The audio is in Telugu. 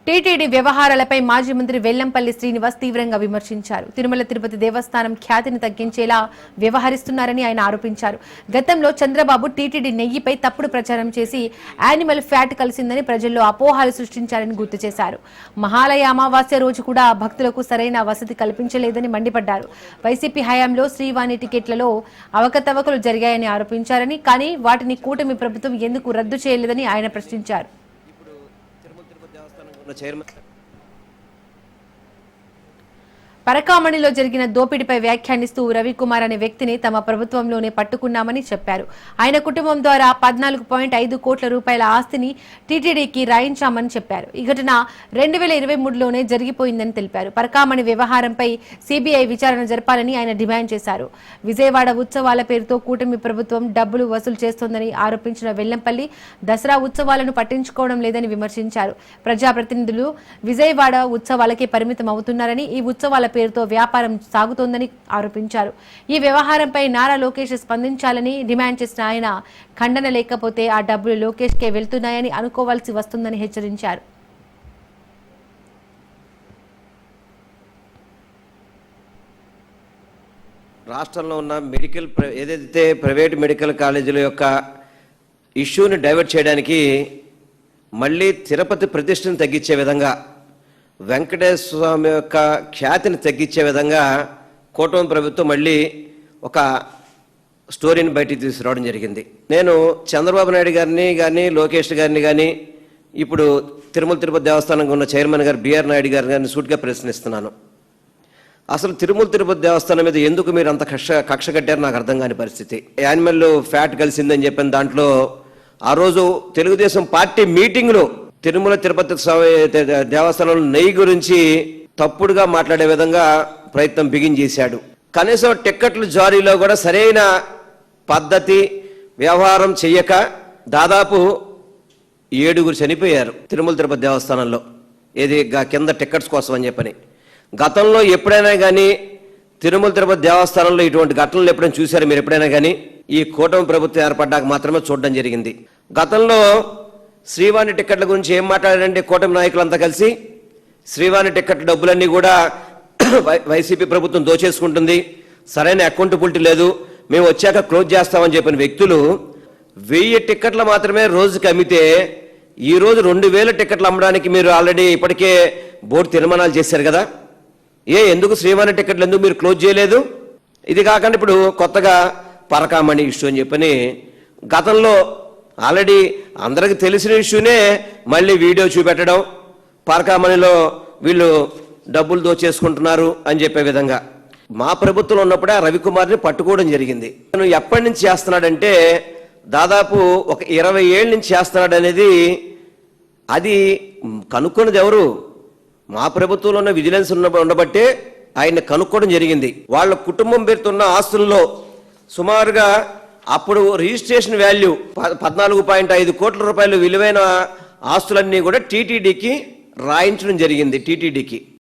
టీటీడీ వ్యవహారాలపై మాజీ మంత్రి వెల్లంపల్లి శ్రీనివాస్ తీవ్రంగా విమర్శించారు. తిరుమల తిరుపతి దేవస్థానం ఖ్యాతిని తగ్గించేలా వ్యవహరిస్తున్నారని ఆయన ఆరోపించారు. గతంలో చంద్రబాబు టీటీడీ నెయ్యిపై తప్పుడు ప్రచారం చేసి యానిమల్ ఫ్యాట్ కలిసిందని ప్రజల్లో అపోహలు సృష్టించారని గుర్తు చేశారు. మహాలయ అమావాస్య రోజు కూడా భక్తులకు సరైన వసతి కల్పించలేదని మండిపడ్డారు. వైసీపీ హయాంలో శ్రీవాణి టికెట్లలో అవకతవకలు జరిగాయని ఆరోపించారని, కానీ వాటిని కూటమి ప్రభుత్వం ఎందుకు రద్దు చేయలేదని ఆయన ప్రశ్నించారు. పరకామణిలో జరిగిన దోపిడీపై వ్యాఖ్యానిస్తూ రవికుమార్ అనే వ్యక్తిని తమ ప్రభుత్వంలోనే పట్టుకున్నామని చెప్పారు. ఆయన కుటుంబం ద్వారా 14.5 కోట్ల రూపాయల ఆస్తిని టీటీడీకి రాయించామని చెప్పారు. ఈ ఘటన 2023లోనే జరిగిపోయిందని తెలిపారు. పరకామణి వ్యవహారంపై సిబిఐ విచారణ జరపాలని ఆయన డిమాండ్ చేశారు. విజయవాడ ఉత్సవాల పేరుతో కూటమి ప్రభుత్వం డబ్బులు వసూలు చేస్తోందని ఆరోపించిన వెల్లంపల్లి దసరా ఉత్సవాలను పట్టించుకోవడం లేదని విమర్శించారు. ప్రజాప్రతినిధులు విజయవాడ ఉత్సవాలకే పరిమితం అవుతున్నారని, ఈ ఉత్సవాల పేరుతో వ్యాపారం సాగుతోందని ఆరోపించారు. ఈ వ్యవహారంపై నారా లోకేష్ స్పందించాలని డిమాండ్ చేసిన ఆయన, ఖండన లేకపోతే ఆ డబ్బులు లోకేష్కే వెళ్తున్నాయని అనుకోవాల్సి వస్తుందని హెచ్చరించారు. రాష్ట్రంలో ఉన్న ఏదైతే ప్రైవేట్ మెడికల్ కాలేజీల యొక్క ఇష్యూని డైవర్ట్ చేయడానికి, మళ్ళీ తిరుపతి ప్రతిష్టను తగ్గించే విధంగా, వెంకటేశ్వర స్వామి యొక్క ఖ్యాతిని తగ్గించే విధంగా కూటమి ప్రభుత్వం మళ్ళీ ఒక స్టోరీని బయటికి తీసుకురావడం జరిగింది. నేను చంద్రబాబు నాయుడు గారిని కానీ, లోకేష్ గారిని కానీ, ఇప్పుడు తిరుమల తిరుపతి దేవస్థానంగా ఉన్న చైర్మన్ గారు బిఆర్ నాయుడు గారిని సూటిగా ప్రశ్నిస్తున్నాను. అసలు తిరుమల తిరుపతి దేవస్థానం మీద ఎందుకు మీరు అంత కక్ష కట్టారు నాకు అర్థం కాని పరిస్థితి. యానిమల్ ఫ్యాట్ కలిసిందని చెప్పిన దాంట్లో ఆ రోజు తెలుగుదేశం పార్టీ మీటింగ్లో తిరుమల తిరుపతి దేవస్థానంలో నెయ్యి గురించి తప్పుడుగా మాట్లాడే విధంగా ప్రయత్నం బిగించేశాడు. కనీసం టిక్కెట్ల జారీలో కూడా సరైన పద్ధతి వ్యవహారం చెయ్యక దాదాపు 7 చనిపోయారు తిరుమల తిరుపతి దేవస్థానంలో, ఏది కింద టిక్కెట్స్ కోసం అని చెప్పని. గతంలో ఎప్పుడైనా కానీ తిరుమల తిరుపతి దేవస్థానంలో ఇటువంటి ఘటనలు ఎప్పుడైనా చూశారు మీరు? ఎప్పుడైనా కానీ ఈ కూటమి ప్రభుత్వం ఏర్పడ్డాక మాత్రమే చూడడం జరిగింది. గతంలో శ్రీవాణి టిక్కెట్ల గురించి ఏం మాట్లాడారంటే కూటమి నాయకులంతా కలిసి, శ్రీవాణి టిక్కెట్ల డబ్బులన్నీ కూడా వైసీపీ ప్రభుత్వం దోచేసుకుంటుంది, సరైన అకౌంటబిలిటీ లేదు, మేము వచ్చాక క్లోజ్ చేస్తామని చెప్పిన వ్యక్తులు 1000 టిక్కెట్లు మాత్రమే రోజుకి అమ్మితే ఈరోజు 2000 టిక్కెట్లు అమ్మడానికి మీరు ఆల్రెడీ ఇప్పటికే బోర్డు తీర్మానాలు చేశారు కదా. ఎందుకు శ్రీవాణి టిక్కెట్లు ఎందుకు మీరు క్లోజ్ చేయలేదు? ఇది కాకుండా ఇప్పుడు కొత్తగా పరకామణి ఇష్యూ అని చెప్పని, గతంలో ఆల్రెడీ అందరికి తెలిసిన ఇష్యూనే మళ్ళీ వీడియో చూపెట్టడం, పరకామణిలో వీళ్ళు డబ్బులు దోచేసుకుంటున్నారు అని చెప్పే విధంగా. మా ప్రభుత్వంలో ఉన్నప్పుడే ఆ రవికుమార్ని పట్టుకోవడం జరిగింది. తను ఎప్పటి నుంచి చేస్తున్నాడంటే దాదాపు ఒక 20 ఏళ్ళ నుంచి చేస్తున్నాడు అనేది, అది కనుక్కున్నది ఎవరు? మా ప్రభుత్వంలో ఉన్న విజిలెన్స్ ఉండబట్టే ఆయన్ని కనుక్కోవడం జరిగింది. వాళ్ళ కుటుంబం పేరుతున్న ఆస్తుల్లో సుమారుగా అప్పుడు రిజిస్ట్రేషన్ వాల్యూ 14.5 కోట్ల రూపాయలు విలువైన ఆస్తులన్నీ కూడా టీటీడీకి రాయించడం జరిగింది. టీటీడీకి